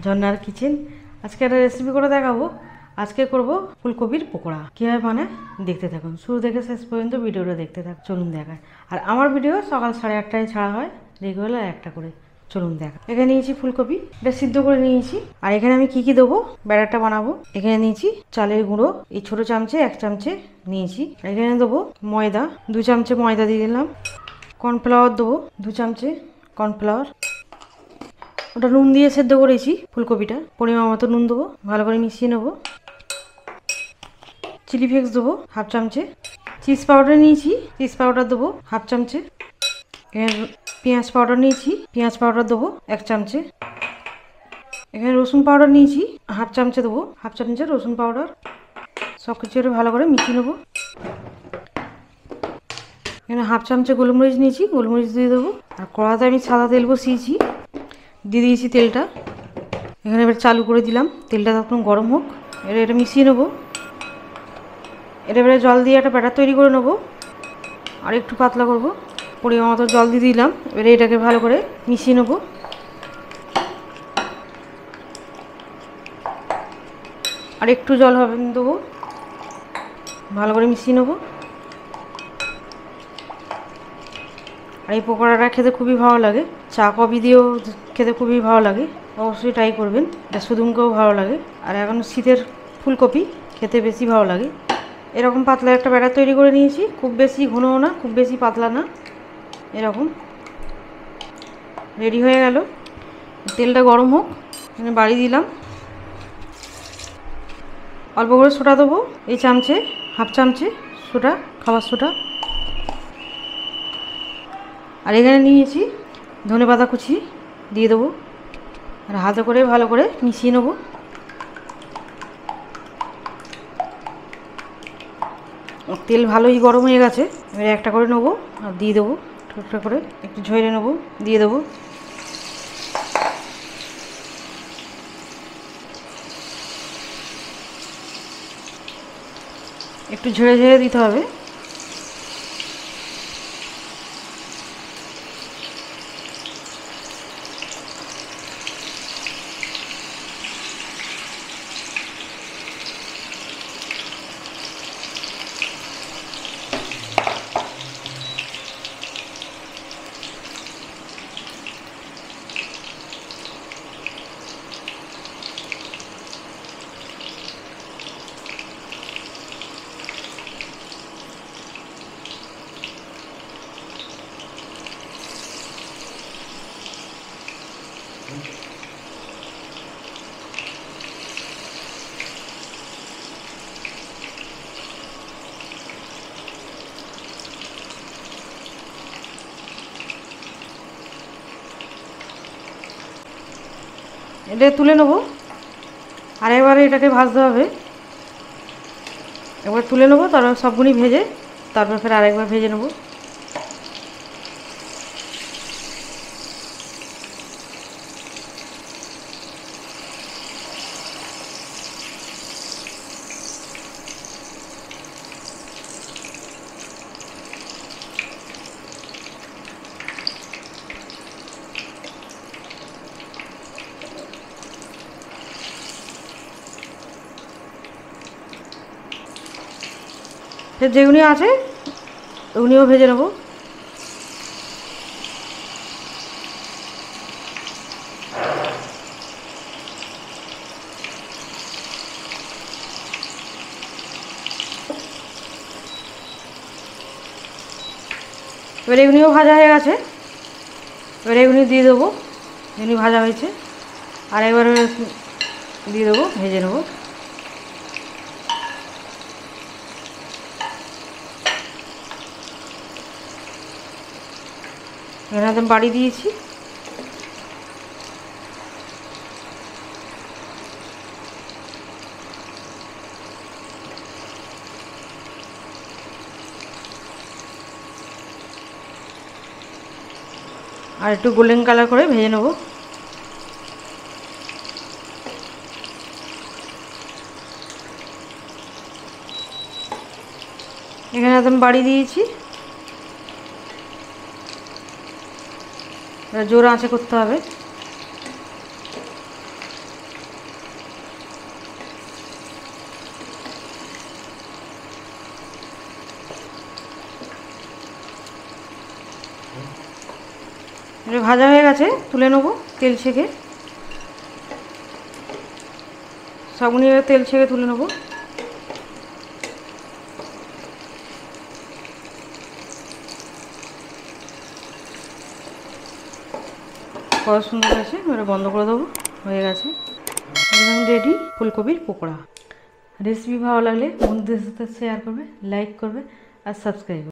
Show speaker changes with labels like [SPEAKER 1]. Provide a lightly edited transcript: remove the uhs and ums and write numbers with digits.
[SPEAKER 1] ঝর্ণার কিচেন। আজকে একটা রেসিপি করে দেখাবো। আজকে করব ফুলকপির পকোড়া। কীভাবে মানে দেখতে থাকুন, শুরু থেকে শেষ পর্যন্ত ভিডিওটা দেখতে থাকুন। চলুন দেখায়। আর আমার ভিডিও সকাল 8:30টায় ছাড়া হয়, রেগুলার একটা করে। চলুন দেখা। এখানে নিয়েছি ফুলকপি, এটা সিদ্ধ করে নিয়েছি। আর এখানে আমি কি দেবো, ব্যাটারটা বানাবো। এখানে নিয়েছি চালের গুঁড়ো, এই ছোট চামচে 1 চামচে নিয়েছি। এখানে দেবো ময়দা, 2 চামচে ময়দা দিয়ে দিলাম। কর্নফ্লাওয়ার দেবো 2 চামচে কর্নফ্লাওয়ার। ওটা নুন দিয়ে সেদ্ধ করেছি ফুলকপিটা, পরিমাণ মতো নুন দেবো, ভালো করে মিশিয়ে নেবো। চিলি ফ্লেক্স দেবো 1/2 চামচে। চিজ পাউডার নিয়েছি, চিজ পাউডার দেবো 1/2 চামচে। এখানে পেঁয়াজ পাউডার নিয়েছি, পেঁয়াজ পাউডার দেবো 1 চামচে। এখানে রসুন পাউডার নিয়েছি 1/2 চামচে দেবো, 1/2 চামচে রসুন পাউডার। সব কিছু ভালো করে মিশিয়ে নেবো। এখানে 1/2 চামচে গোলমরিচ নিয়েছি, গোলমরিচ দিয়ে দেবো। আর কড়াতে আমি সাদা তেল বসিয়েছি, দিয়ে দিয়েছি তেলটা। এখানে এবার চালু করে দিলাম, তেলটা তখন গরম হোক। এটা মিশিয়ে নেবো। এবারে জল দিয়ে একটা ব্যাটার তৈরি করে নেবো, আর একটু পাতলা করব। পরিমাণ মতো জল দিয়ে দিলাম। এবারে এটাকে ভালো করে মিশিয়ে নেবো। আর একটু জল হবে দেবো, ভালো করে মিশিয়ে নেবো। আর এই পকোড়াটা খেতে খুবই ভালো লাগে, চা কফি দিয়েও খেতে খুবই ভালো লাগে। অবশ্যই ট্রাই করবেন, এটা সুদুমকেও ভালো লাগে। আর এখন শীতের ফুলকপি খেতে বেশি ভালো লাগে। এরকম পাতলা একটা ব্যাটার তৈরি করে নিয়েছি, খুব বেশি ঘনও না, খুব বেশি পাতলা না, এরকম রেডি হয়ে গেল। তেলটা গরম হোক, এখানে বাড়ি দিলাম। অল্প করে সোডা দেবো, এই চামচে 1/2 চামচে সোডা, খাবার সোডা। আর এখানে নিয়েছি ধনেপাতা কুচি, দিয়ে দেবো। আর হাতে করে ভালো করে মিশিয়ে নেবো। তেল ভালোই গরম হয়ে গেছে, এবারে একটা করে নেবো আর দিয়ে দেবো। একটা করে একটু ঝরিয়ে নেবো, দিয়ে দেবো। একটু ঝেড়ে ঝেড়ে দিতে হবে। এটা তুলে নেবো, আর এবারে এটাকে ভাজতে হবে। একবার তুলে নেবো, তারপর সবগুলি ভেজে তারপর ফের আরেকবার ভেজে নেবো। ফের যেগুলি আছে ওগুলিও ভেজে নেবো। এবার এগুলিও ভাজা হয়ে গেছে, এবার এগুলি দিয়ে দেবো, এগুলি ভাজা হয়েছে। আর এবারে দিয়ে দেবো, ভেজে নেবো। এখানে একদম বাড়ি দিয়েছি। আর একটু গোল্ডেন কালার করে ভেজে নেবো। এখানে একদম বাড়ি দিয়েছি, জোর আঁচে করতে হবে। এটা ভাজা হয়ে গেছে, তুলে নেবো তেল ছেঁকে। সবগুলো তেল ছেঁকে তুলে নেবো। কত সুন্দর আছে, এবারে বন্ধ করে দেবো। হয়ে গেছে, একদম রেডি ফুলকপির পকোড়া। রেসিপি ভালো লাগলে বন্ধুদের সাথে শেয়ার করবে, লাইক করবে আর সাবস্ক্রাইব করবে।